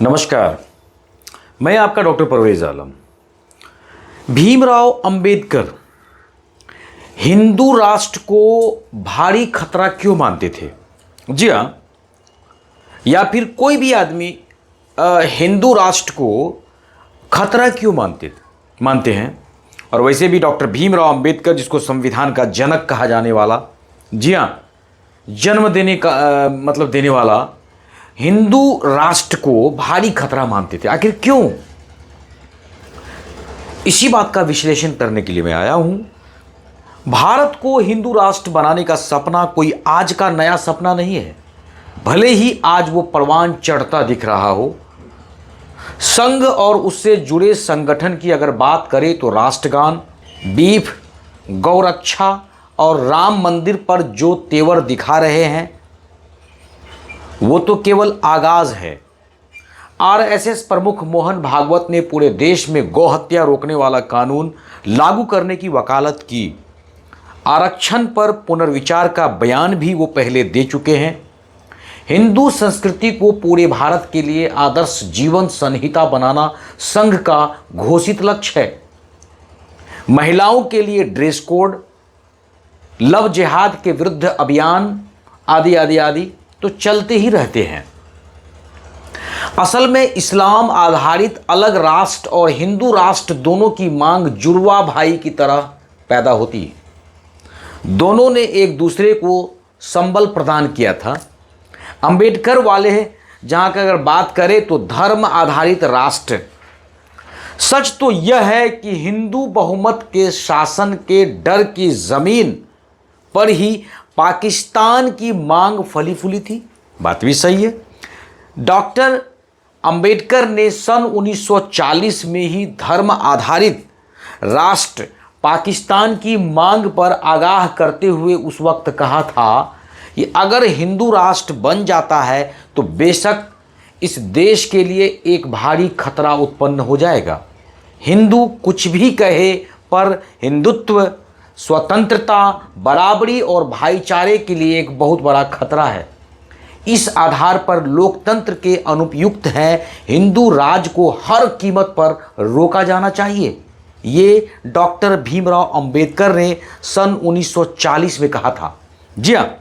नमस्कार, मैं आपका डॉक्टर परवेज आलम। भीमराव अंबेडकर हिंदू राष्ट्र को भारी खतरा क्यों मानते थे? जी हाँ, या फिर कोई भी आदमी हिंदू राष्ट्र को खतरा क्यों मानते हैं? और वैसे भी डॉक्टर भीमराव अंबेडकर, जिसको संविधान का जनक कहा जाने वाला, जी हाँ, जन्म देने वाला, हिंदू राष्ट्र को भारी खतरा मानते थे। आखिर क्यों? इसी बात का विश्लेषण करने के लिए मैं आया हूं। भारत को हिंदू राष्ट्र बनाने का सपना कोई आज का नया सपना नहीं है, भले ही आज वो परवान चढ़ता दिख रहा हो। संघ और उससे जुड़े संगठन की अगर बात करें तो राष्ट्रगान, बीफ, गौरक्षा और राम मंदिर पर जो तेवर दिखा रहे हैं वो तो केवल आगाज है। आरएसएस प्रमुख मोहन भागवत ने पूरे देश में गौ हत्या रोकने वाला कानून लागू करने की वकालत की। आरक्षण पर पुनर्विचार का बयान भी वो पहले दे चुके हैं। हिंदू संस्कृति को पूरे भारत के लिए आदर्श जीवन संहिता बनाना संघ का घोषित लक्ष्य है। महिलाओं के लिए ड्रेस कोड, लव जिहाद के विरुद्ध अभियान आदि आदि आदि तो चलते ही रहते हैं। असल में इस्लाम आधारित अलग राष्ट्र और हिंदू राष्ट्र दोनों की मांग जुड़वा भाई की तरह पैदा होती है। दोनों ने एक दूसरे को संबल प्रदान किया था। अंबेडकर वाले जहां का अगर बात करें तो धर्म आधारित राष्ट्र। सच तो यह है कि हिंदू बहुमत के शासन के डर की जमीन पर ही पाकिस्तान की मांग फली फूली थी। बात भी सही है। डॉक्टर अंबेडकर ने सन 1940 में ही धर्म आधारित राष्ट्र पाकिस्तान की मांग पर आगाह करते हुए उस वक्त कहा था कि अगर हिंदू राष्ट्र बन जाता है तो बेशक इस देश के लिए एक भारी खतरा उत्पन्न हो जाएगा। हिंदू कुछ भी कहे, पर हिंदुत्व स्वतंत्रता, बराबरी और भाईचारे के लिए एक बहुत बड़ा खतरा है। इस आधार पर लोकतंत्र के अनुपयुक्त है हिंदू राज को हर कीमत पर रोका जाना चाहिए। ये डॉक्टर भीमराव अंबेडकर ने सन 1940 में कहा था। जी हाँ,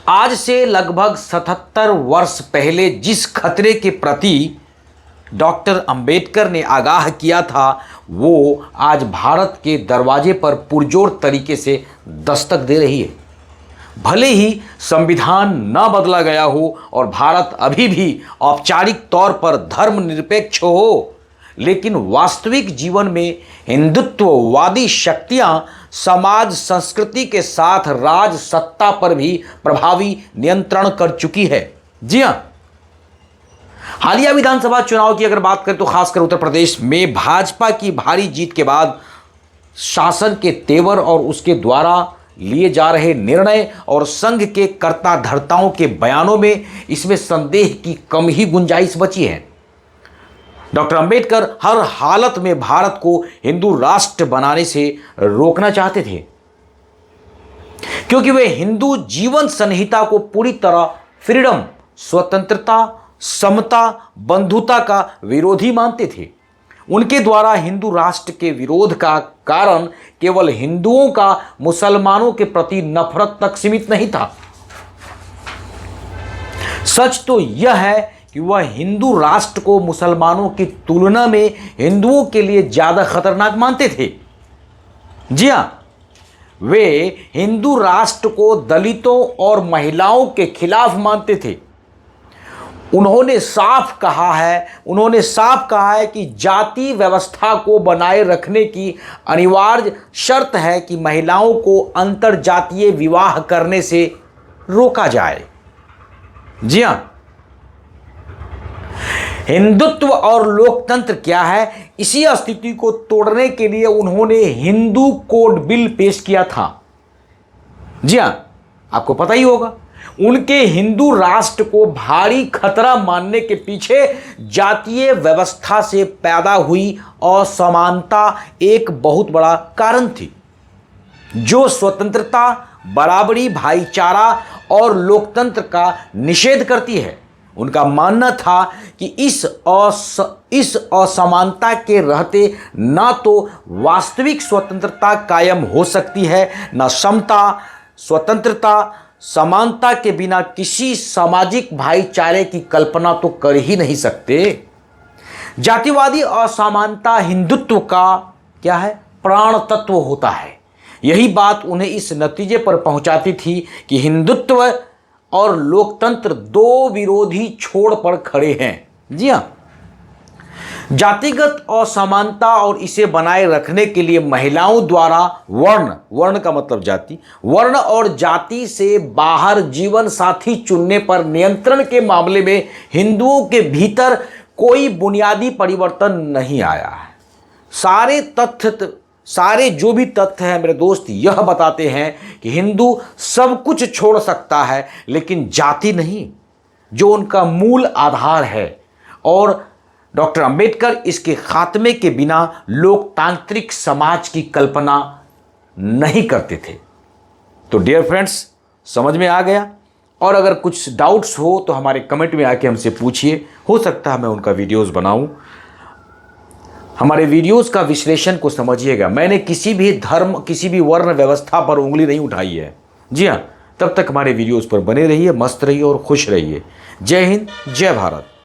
आज से लगभग 77 वर्ष पहले जिस खतरे के प्रति डॉक्टर अंबेडकर ने आगाह किया था वो आज भारत के दरवाजे पर पुरजोर तरीके से दस्तक दे रही है। भले ही संविधान न बदला गया हो और भारत अभी भी औपचारिक तौर पर धर्मनिरपेक्ष हो, लेकिन वास्तविक जीवन में हिंदुत्ववादी शक्तियां समाज संस्कृति के साथ राज सत्ता पर भी प्रभावी नियंत्रण कर चुकी है। जी हाँ, हालिया विधानसभा चुनाव की अगर बात करें तो खासकर उत्तर प्रदेश में भाजपा की भारी जीत के बाद शासन के तेवर और उसके द्वारा लिए जा रहे निर्णय और संघ के कर्ता धर्ताओं के बयानों में इसमें संदेह की कम ही गुंजाइश बची है। डॉक्टर अंबेडकर हर हालत में भारत को हिंदू राष्ट्र बनाने से रोकना चाहते थे, क्योंकि वे हिंदू जीवन संहिता को पूरी तरह फ्रीडम, स्वतंत्रता, समता, बंधुता का विरोधी मानते थे। उनके द्वारा हिंदू राष्ट्र के विरोध का कारण केवल हिंदुओं का मुसलमानों के प्रति नफरत तक सीमित नहीं था। सच तो यह है कि वह हिंदू राष्ट्र को मुसलमानों की तुलना में हिंदुओं के लिए ज्यादा खतरनाक मानते थे। जी हां, वे हिंदू राष्ट्र को दलितों और महिलाओं के खिलाफ मानते थे। उन्होंने साफ कहा है कि जाति व्यवस्था को बनाए रखने की अनिवार्य शर्त है कि महिलाओं को अंतरजातीय विवाह करने से रोका जाए। जी हां, हिंदुत्व और लोकतंत्र क्या है, इसी स्थिति को तोड़ने के लिए उन्होंने हिंदू कोड बिल पेश किया था। जी हां, आपको पता ही होगा, उनके हिंदू राष्ट्र को भारी खतरा मानने के पीछे जातीय व्यवस्था से पैदा हुई असमानता एक बहुत बड़ा कारण थी, जो स्वतंत्रता, बराबरी, भाईचारा और लोकतंत्र का निषेध करती है। उनका मानना था कि इस असमानता के रहते ना तो वास्तविक स्वतंत्रता कायम हो सकती है, ना समता, स्वतंत्रता, समानता के बिना किसी सामाजिक भाईचारे की कल्पना तो कर ही नहीं सकते। जातिवादी असमानता हिंदुत्व का क्या है, प्राण तत्व होता है। यही बात उन्हें इस नतीजे पर पहुंचाती थी कि हिंदुत्व और लोकतंत्र दो विरोधी छोर पर खड़े हैं। जी हां, जातिगत असमानता और इसे बनाए रखने के लिए महिलाओं द्वारा वर्ण का मतलब जाति, वर्ण और जाति से बाहर जीवन साथी चुनने पर नियंत्रण के मामले में हिंदुओं के भीतर कोई बुनियादी परिवर्तन नहीं आया है। सारे जो भी तथ्य हैं मेरे दोस्त, यह बताते हैं कि हिंदू सब कुछ छोड़ सकता है लेकिन जाति नहीं, जो उनका मूल आधार है। और डॉक्टर अंबेडकर इसके खात्मे के बिना लोकतांत्रिक समाज की कल्पना नहीं करते थे। तो डियर फ्रेंड्स, समझ में आ गया? और अगर कुछ डाउट्स हो तो हमारे कमेंट में आके हमसे पूछिए, हो सकता है मैं उनका वीडियोस बनाऊं। हमारे वीडियोस का विश्लेषण को समझिएगा, मैंने किसी भी धर्म, किसी भी वर्ण व्यवस्था पर उंगली नहीं उठाई है। जी हाँ, तब तक हमारे वीडियोस पर बने रहिए, मस्त रहिए और खुश रहिए। जय हिंद, जय भारत।